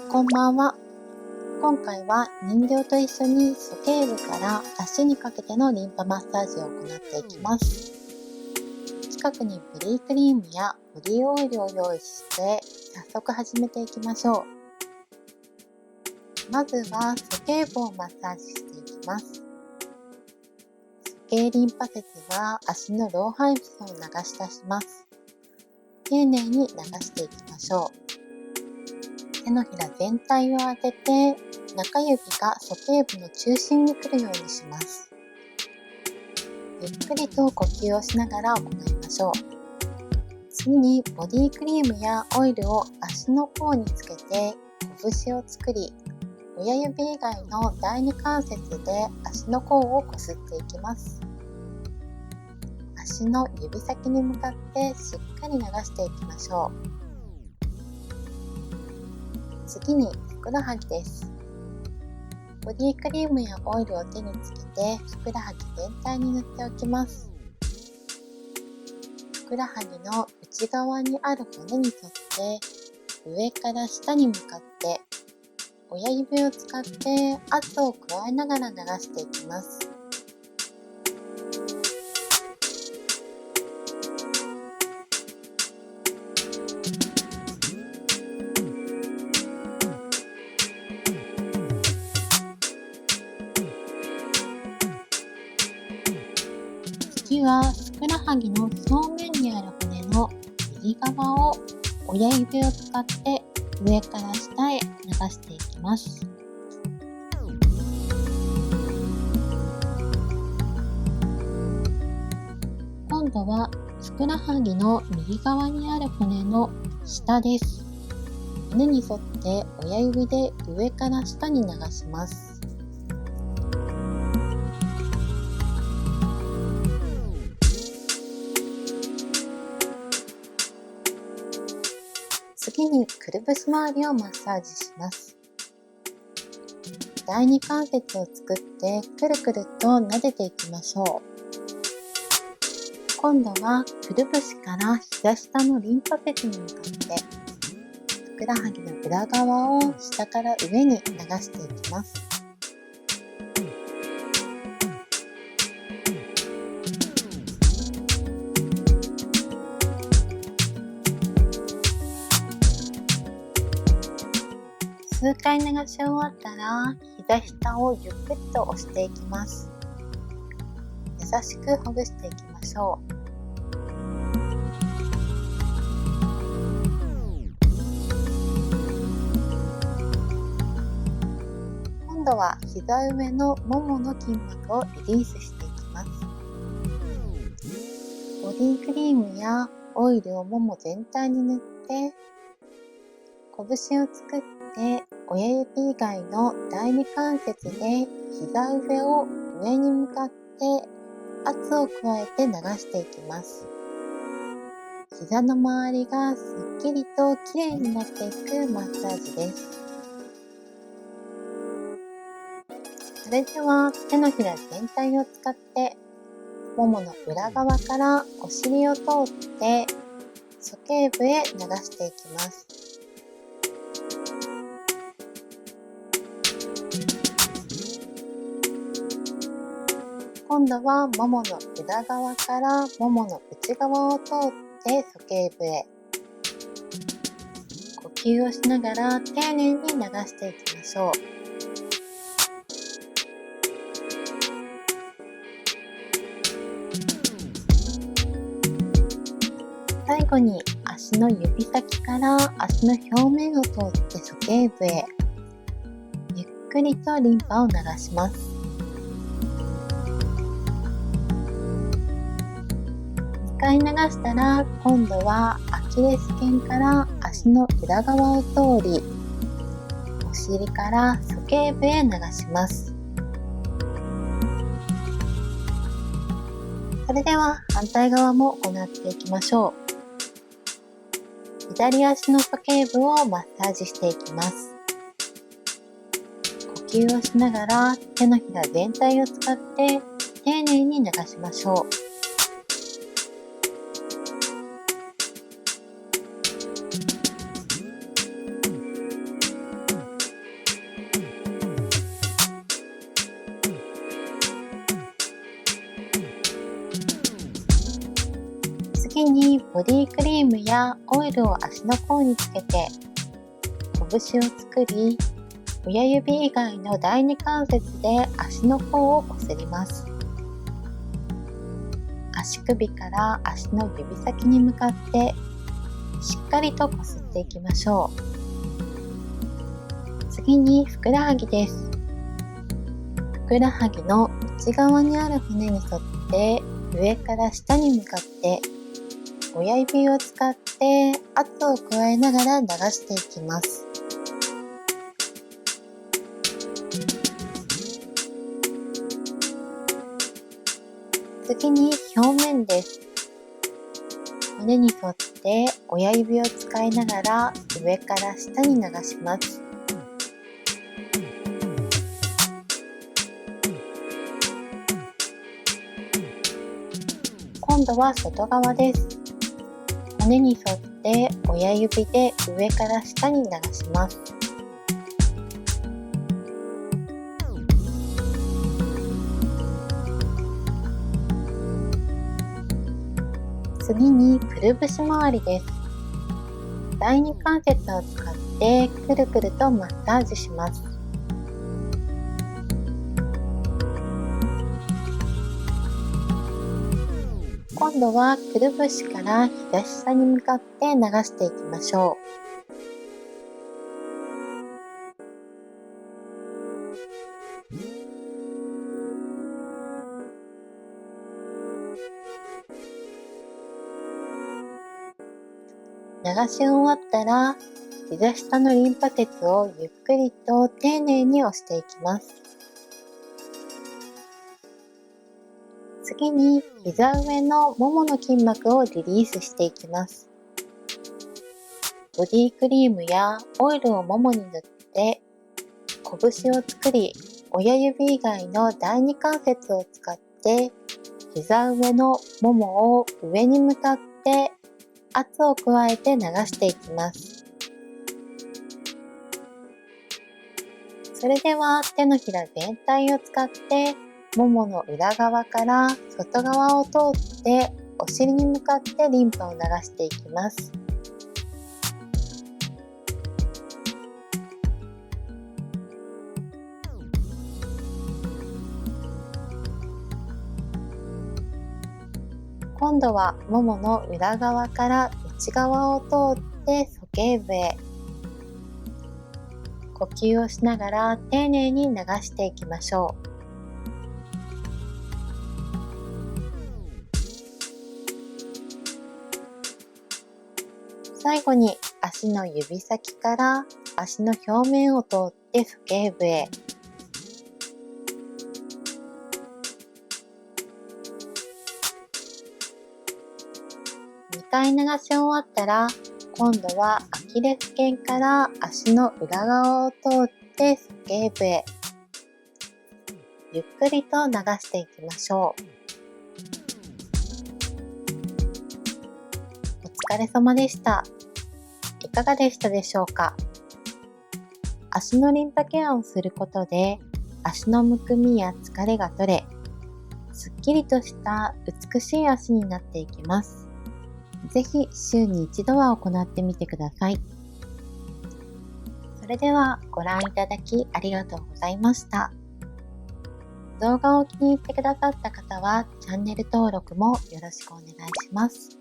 こんばんは。今回は人形と一緒に鼠径部から足にかけてのリンパマッサージを行っていきます。近くにボディクリームやボディオイルを用意して早速始めていきましょう。まずは鼠径部をマッサージしていきます。鼠径リンパ節は足の老廃物を流し出します。丁寧に流していきましょう。手のひら全体を当てて、中指が鼠径部の中心に来るようにします。ゆっくりと呼吸をしながら行いましょう。次にボディクリームやオイルを足の甲につけて拳を作り、親指以外の第二関節で足の甲をこすっていきます。足の指先に向かってしっかり流していきましょう。次にふくらはぎです。ボディクリームやオイルを手につけてふくらはぎ全体に塗っておきます。ふくらはぎの内側にある骨に沿って上から下に向かって親指を使って圧を加えながら流していきます。次はふくらはぎの正面にある骨の右側を親指を使って上から下へ流していきます。今度はふくらはぎの右側にある骨の下です。骨に沿って親指で上から下に流します。次にくるぶし周りをマッサージします。第二関節を作ってくるくると撫でていきましょう。今度はくるぶしから膝下のリンパ節に向かってふくらはぎの裏側を下から上に流していきます。数回流し終わったら膝下をゆっくりと押していきます。優しくほぐしていきましょう。今度は膝上のももの筋膜をリリースしていきます。ボディクリームやオイルをもも全体に塗って拳を作って親指以外の第二関節で膝上を上に向かって圧を加えて流していきます。膝の周りがすっきりときれいになっていくマッサージです。それでは手のひら全体を使ってももの裏側からお尻を通って鼠径部へ流していきます。今度はももの裏側からももの内側を通って鼠径部へ。呼吸をしながら丁寧に流していきましょう。最後に足の指先から足の表面を通って鼠径部へ。ゆっくりとリンパを流します。2回流したら今度はアキレス腱から足の裏側を通りお尻から鼠径部へ流します。それでは反対側も行っていきましょう。左足の鼠径部をマッサージしていきます。呼吸をしながら手のひら全体を使って丁寧に流しましょう。ボディクリームやオイルを足の甲につけて拳を作り、親指以外の第二関節で足の甲をこすります。足首から足の指先に向かってしっかりとこすっていきましょう。次にふくらはぎです。ふくらはぎの内側にある骨に沿って上から下に向かって親指を使って圧を加えながら流していきます。次に表面です。骨に沿って親指を使いながら上から下に流します。今度は外側です。骨に沿って親指で上から下に流します。次にくるぶし周りです。第二関節を使ってくるくるとマッサージします。今度はくるぶしから膝下に向かって流していきましょう。流し終わったら、膝下のリンパ節をゆっくりと丁寧に押していきます。次に膝上のももの筋膜をリリースしていきます。ボディクリームやオイルをももに塗って拳を作り、親指以外の第二関節を使って膝上のももを上に向かって圧を加えて流していきます。それでは手のひら全体を使ってももの裏側から外側を通ってお尻に向かってリンパを流していきます。今度はももの裏側から内側を通って鼠径部へ。呼吸をしながら丁寧に流していきましょう。最後に足の指先から足の表面を通って鼠径部へ。2回流し終わったら、今度はアキレス腱から足の裏側を通って鼠径部へ。ゆっくりと流していきましょう。お疲れ様でした。いかがでしたでしょうか？足のリンパケアをすることで、足のむくみや疲れが取れ、すっきりとした美しい足になっていきます。ぜひ週に一度は行ってみてください。それではご覧いただきありがとうございました。動画を気に入ってくださった方はチャンネル登録もよろしくお願いします。